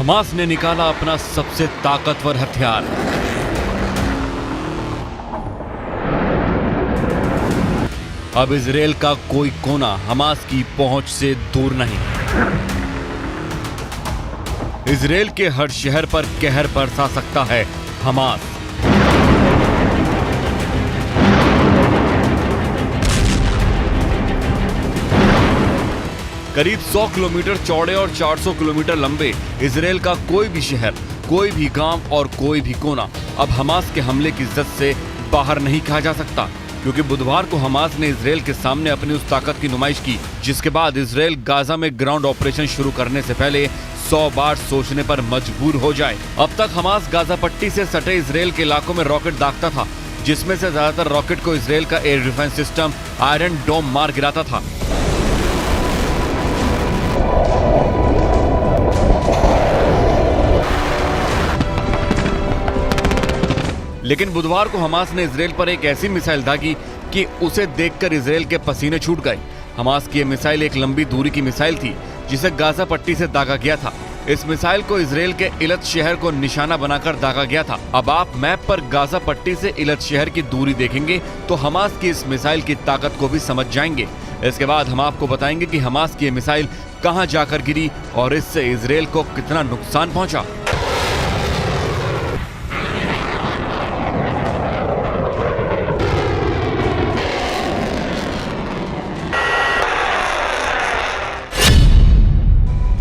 Hamas ने निकाला अपना सबसे ताकतवर हथियार। अब इजराइल का कोई कोना हमास की पहुंच से दूर नहीं। इजराइल के हर शहर पर कहर बरसा सकता है हमास। करीब 100 किलोमीटर चौड़े और 400 किलोमीटर लंबे इजराइल का कोई भी शहर, कोई भी गांव और कोई भी कोना अब हमास के हमले की जद से बाहर नहीं कहा जा सकता, क्योंकि बुधवार को हमास ने इजराइल के सामने अपनी उस ताकत की नुमाइश की जिसके बाद इजराइल गाजा में ग्राउंड ऑपरेशन शुरू करने से पहले 100 बार सोचने पर मजबूर हो जाए। अब तक हमास गाजा पट्टी से सटे इजराइल के इलाकों में रॉकेट दागता था, जिसमें से ज्यादातर रॉकेट को इजराइल का एयर डिफेंस सिस्टम आयरन डोम मार गिराता था। लेकिन बुधवार को हमास ने इजराइल पर एक ऐसी मिसाइल दागी कि उसे देखकर इजराइल के पसीने छूट गए। हमास की यह मिसाइल एक लंबी दूरी की मिसाइल थी जिसे गाजा पट्टी से दागा गया था। इस मिसाइल को इजराइल के इलत शहर को निशाना बनाकर दागा गया था। अब आप मैप पर गाजा पट्टी से इलत शहर की दूरी देखेंगे तो हमास की इस मिसाइल की ताकत को भी समझ जाएंगे। इसके बाद हम आपको बताएंगे कि हमास की यह मिसाइल कहां जाकर गिरी और इससे इजराइल को कितना नुकसान पहुंचा।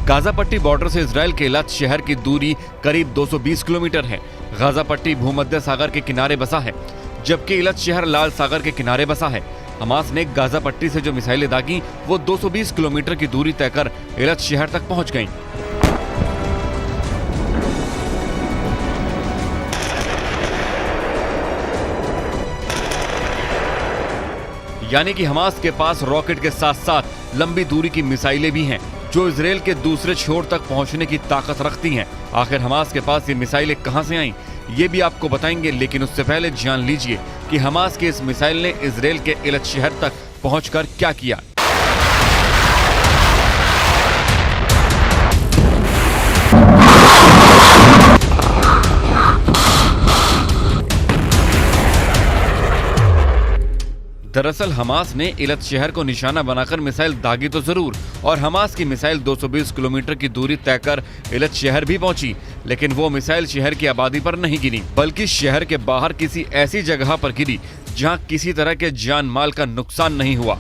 गाजा पट्टी बॉर्डर से इजराइल के इलात शहर की दूरी करीब 220 किलोमीटर है। गाजा पट्टी भूमध्य सागर के किनारे बसा है, जबकि इलत शहर लाल सागर के किनारे बसा है। हमास ने गाजा पट्टी से जो मिसाइलें दागी वो 220 किलोमीटर की दूरी तय कर इलत शहर तक पहुंच गईं। यानी कि हमास के पास रॉकेट के साथ साथ लंबी दूरी की मिसाइलें भी हैं जो इजराइल के दूसरे छोर तक पहुंचने की ताकत रखती हैं। आखिर हमास के पास ये मिसाइलें कहां से आईं, ये भी आपको बताएंगे, लेकिन उससे पहले जान लीजिए कि हमास की इस मिसाइल ने इजराइल के इलत शहर तक पहुंचकर क्या किया। दरअसल हमास ने इलत शहर को निशाना बनाकर मिसाइल दागी तो जरूर, और हमास की मिसाइल 220 किलोमीटर की दूरी तय कर इलत शहर भी पहुंची, लेकिन वो मिसाइल शहर की आबादी पर नहीं गिरी, बल्कि शहर के बाहर किसी ऐसी जगह पर गिरी जहां किसी तरह के जान माल का नुकसान नहीं हुआ।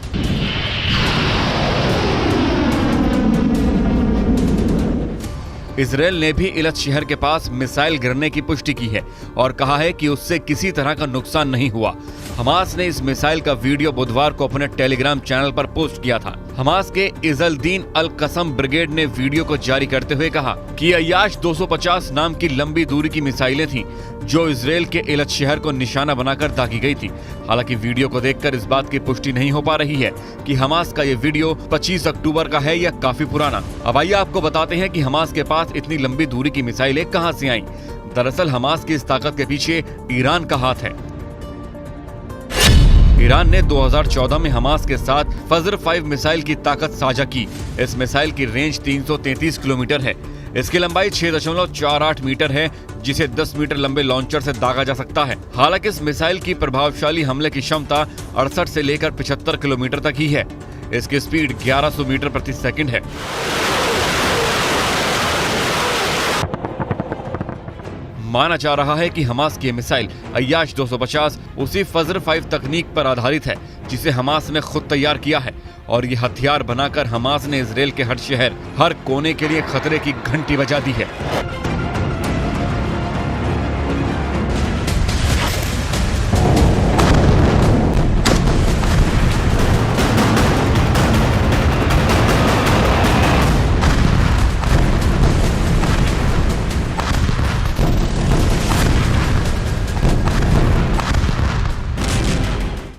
इजराइल ने भी इलत शहर के पास मिसाइल गिरने की पुष्टि की है और कहा है कि उससे किसी तरह का नुकसान नहीं हुआ। हमास ने इस मिसाइल का वीडियो बुधवार को अपने टेलीग्राम चैनल पर पोस्ट किया था। हमास के इजलदीन अल कसम ब्रिगेड ने वीडियो को जारी करते हुए कहा कि अय्याश 250 नाम की लंबी दूरी की मिसाइलें थीं जो इजराइल के इलत शहर को निशाना बनाकर दागी गई थी। हालांकि वीडियो को देखकर इस बात की पुष्टि नहीं हो पा रही है कि हमास का ये वीडियो 25 अक्टूबर का है या काफी पुराना। अब आइए आपको बताते हैं कि हमास के पास इतनी लंबी दूरी की मिसाइलें कहां से आईं। दरअसल हमास की इस ताकत के पीछे ईरान का हाथ है। ईरान ने 2014 में हमास के साथ फजर 5 मिसाइल की ताकत साझा की। इस मिसाइल की रेंज 333 किलोमीटर है। इसकी लंबाई 6.48 मीटर है, जिसे 10 मीटर लंबे लॉन्चर से दागा जा सकता है। हालांकि इस मिसाइल की प्रभावशाली हमले की क्षमता 68 से लेकर 75 किलोमीटर तक ही है। इसकी स्पीड 1100 मीटर प्रति सेकंड है। माना जा रहा है कि हमास की मिसाइल अय्याश 250 उसी फजर 5 तकनीक पर आधारित है जिसे हमास ने खुद तैयार किया है, और ये हथियार बनाकर हमास ने इजराइल के हर शहर, हर कोने के लिए खतरे की घंटी बजा दी है।